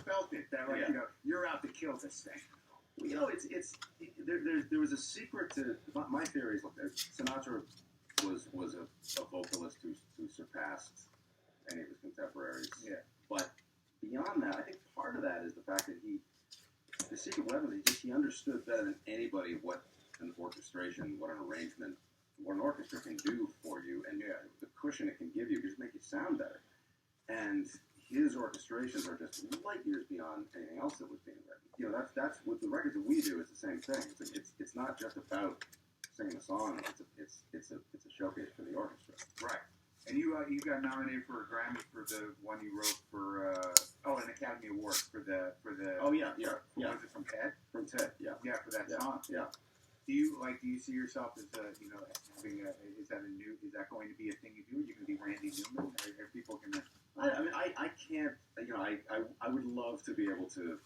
felt it. That you're out to kill this thing. Well, there was a secret to my theories. Look, Sinatra was a vocalist who surpassed any of his contemporaries. Yeah. But beyond that, I think part of that is the fact that the secret weapon, he understood better than anybody what an orchestration, what an arrangement, what an orchestra can do for you, and the cushion it can give you, just make you sound better. And his orchestrations are just light years beyond anything else that was being written. That's with the records that we do. It's the same thing. It's not just about singing a song. It's a showcase for the orchestra. Right. And you got nominated for a Grammy for the one you wrote for an Academy Award for the Was it from Ted? From Ted, yeah. Yeah, for that song. Yeah. Do you see yourself as having is that going to be a thing you do? Are you going to be Randy Newman? Are people going to? I can't. I would love to be able to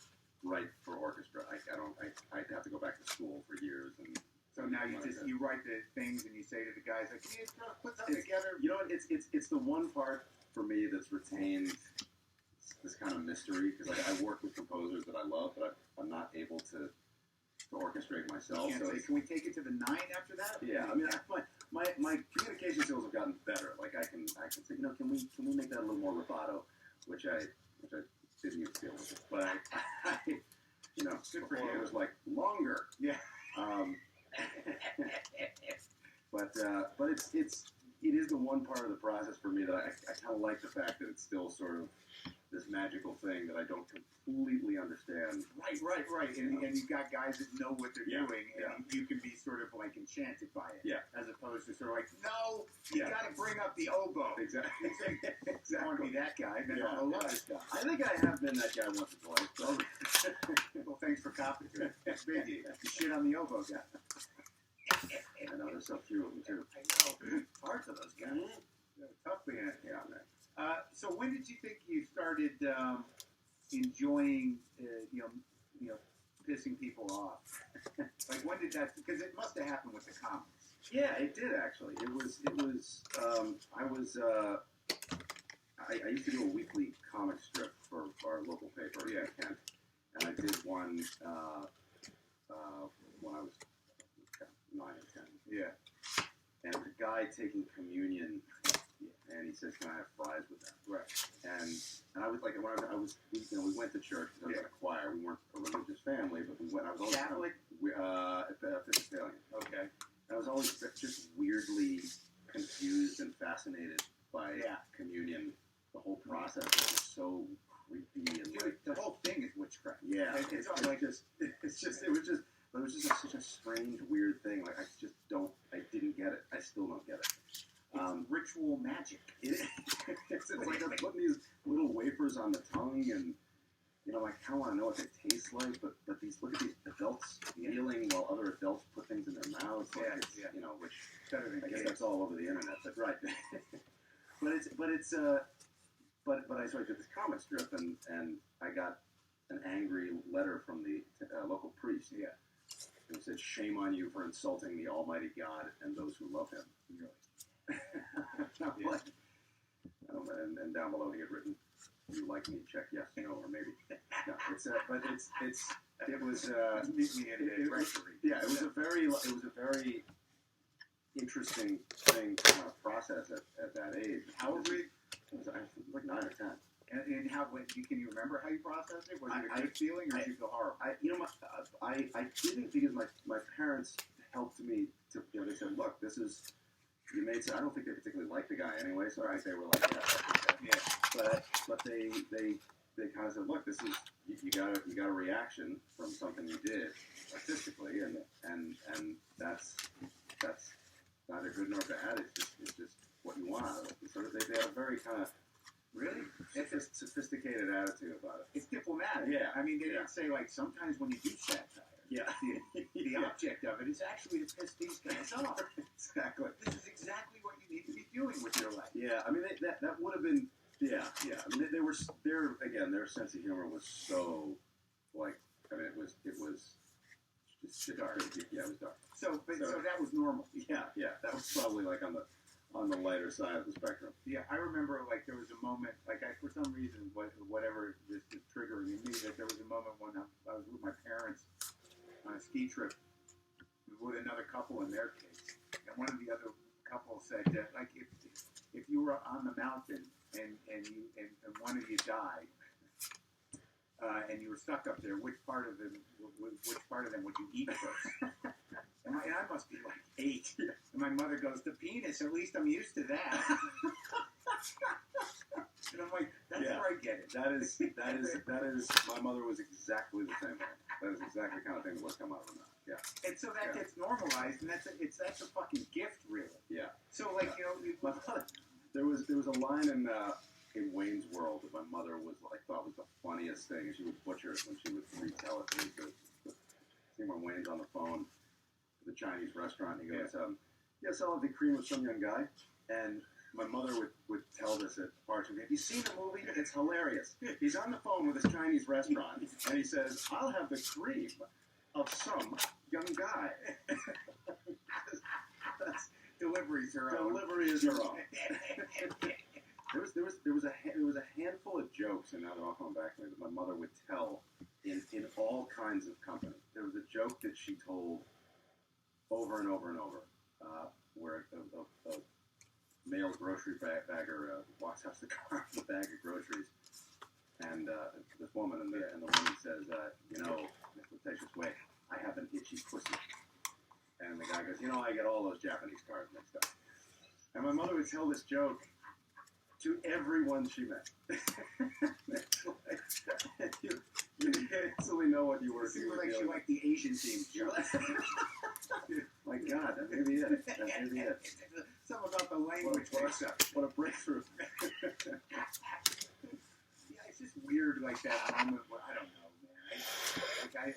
write for orchestra. I'd have to go back to school for years, and so now you write the things and you say to the guys like, "Can you put something together?" You know what? It's the one part for me that's retained this kind of mystery, because I work with composers that I love, but I'm not able to orchestrate myself. You can't say, "Can we take it to the 9 after that?" Yeah, I mean, my communication skills have gotten better. Like I can say, can we make that a little more rubato, which I didn't used to be able to. But before it was like longer. Yeah. But it is the one part of the process for me that I kind of like the fact that it's still sort of this magical thing that I don't completely understand. Right. And you've got guys that know what they're doing, and you can be sort of like enchanted by it. Yeah. As opposed to sort of like, no, you got to bring up the oboe. Exactly. I want to be that guy, then I love this guy. I think I have been that guy once or twice. So. Well, thanks for copying. Biggie. You shit on the oboe guy. I know there's so few of them too. I know. Parts of those guys. Tough being man. So when did you think you started enjoying, pissing people off? Like when did that? Because it must have happened with the comics. Yeah, it did actually. It was. I used to do a weekly comic strip for our local paper, Kent, and I did one when I was 9 or 10. Yeah. And the guy taking communion, and he says, "Can I have fries with that?" Right. And I was like, we went to church because I was in a choir. We weren't a religious family, but we went. I was always Catholic. Episcopalian. Okay. I was always just weirdly confused and fascinated by communion. The whole process was just so creepy and Dude, the whole thing is witchcraft. Yeah, Like, it was just such a strange, weird thing. Like I didn't get it. I still don't get it. It's ritual magic. It's like they're putting these little wafers on the tongue, and I kind of want to know what they taste like. But look at these adults kneeling while other adults put things in their mouths. Which I guess that's all over the internet. But right. But I did this comic strip, and I got an angry letter from the local priest. Yeah. And he said, "Shame on you for insulting the Almighty God and those who love Him." And down below he had written, "You like me? Check yes, no, or maybe." No, it was a very interesting thing to kind of process at that age. How old were you? I was like 9 or 10. And can you remember how you processed it? Was it a good feeling, or did you feel horrible? I didn't, because my parents helped me to. They said, "Look, this is." You made. I don't think they particularly liked the guy anyway, so I think they were like, "Yeah." But they kind of said, "Look, this is you got a reaction from something you did artistically, and that's neither good nor bad. It's just what you want out of it." So they had a very kind of really sophisticated attitude about it. It's diplomatic. Yeah. I mean, they didn't say like sometimes when you do satire. Yeah. The object of it is actually to piss these guys off. Exactly. This is exactly what you need to be doing with your life. Yeah, I mean that would have been I mean their sense of humor was so it was just dark. Yeah, it was dark. So that was normal. Yeah, that was probably like on the lighter side of the spectrum. Yeah, I remember like there was a moment like for some reason whatever this is triggering in me and one of you died, and you were stuck up there, which part of them would you eat first? And I must be like 8. And my mother goes, the penis. At least I'm used to that. And I'm like, that's where I get it. That is. My mother was exactly the same way. That is exactly the kind of thing that would come out of her mouth. Yeah. And so that gets normalized, and that's a fucking gift, really. Yeah. So like my mother, there was a line in Wayne's World that my mother thought was the funniest thing, and she would butcher it when she would retell it. Seymour Wayne's on the phone at the Chinese restaurant, and he goes, "Yes, I'll have the cream with some young guy." And my mother would tell this at parties. Have you seen the movie? It's hilarious. He's on the phone with this Chinese restaurant, and he says, "I'll have the cream of some young guy." Delivery is her own. There was a handful of jokes, and now they're all coming back to me, that my mother would tell in all kinds of company. There was a joke that she told over and over and over, where a male grocery bagger walks out the car with a bag of groceries, and this woman, and the woman says, Mr. Letitia Way, I have an itchy pussy. And the guy goes, I get all those Japanese cars mixed up. And my mother would tell this joke to everyone she met. You instantly know what you were doing. It seems like she liked the Asian themed jokes. My God, that may be it. Something about the language. What a breakthrough. Yeah, it's just weird, like that moment where, I don't know, man. I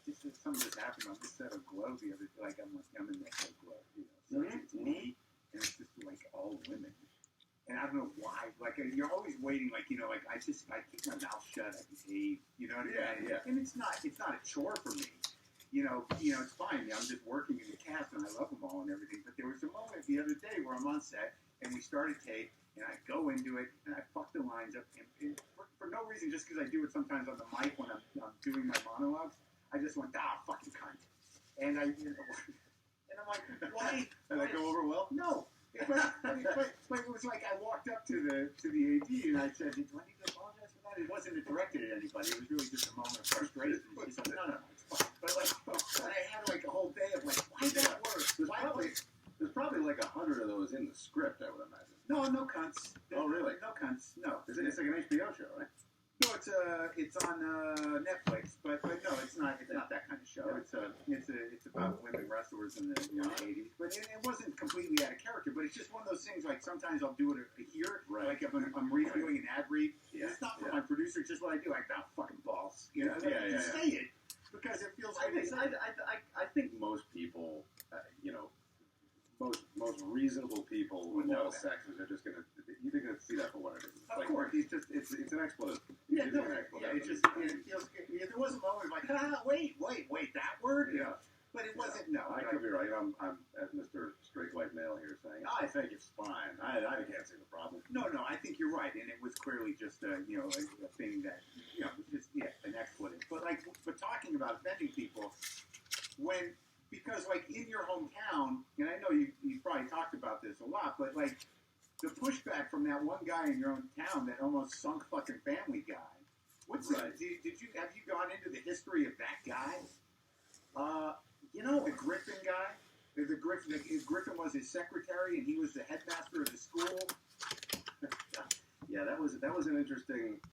just something just happened on this set of Glow the other day. Like I'm in that set of Glow, So it's me, and it's just like all women. And I don't know why. Like you're always waiting. Like I keep my mouth shut. I behave. You know what I mean? Yeah. And it's not a chore for me. It's fine. I'm just working in the cast, and I love them all and everything. But there was a moment the other day where I'm on set, and we started tape, and I go into it, and I fuck the lines up, and for no reason, just because I do it sometimes on the mic when I'm doing my monologues. I just went, fucking cunt. And and I'm like, why? Did that go over well? No. But it was like I walked up to the AD and I said, do I need to apologize for that? It wasn't directed at anybody. It was really just a moment of frustration. She's like, no, it's fine. But I had like a whole day of like, why that work? There's probably like 100 of those in the script, I would imagine. No cunts. Oh, really? No cunts. No. It's like an HBO show, right? No, it's on Netflix, but no, it's not. It's not that kind of show. It's about women wrestlers in the 80s, but it wasn't completely out of character. But it's just one of those things. Like sometimes I'll do it here, right. Like if I'm doing an ad read. Yeah. It's not for my producer. It's just what I do. Like fucking balls. Just say it because it feels like I think most people, most reasonable people with all sexes are just gonna. You're gonna see that for what it is. Of course, it's an expletive. It feels. If there was a moment like, wait, that word. Yeah. But it wasn't. No, I could be right. I'm as Mr. Straight White Male here saying, I think it's fine. I can't see the problem. No, I think you're right, and it was clearly just a thing that was just an expletive. But talking about offending people because in your hometown, and I know you probably talked about this a lot, but the pushback from that one guy in your own town that almost sunk fucking Family Guy. What's right. Have you gone into the history of that guy? The Griffin guy. Griffin was his secretary, and he was the headmaster of the school. Yeah, that was an interesting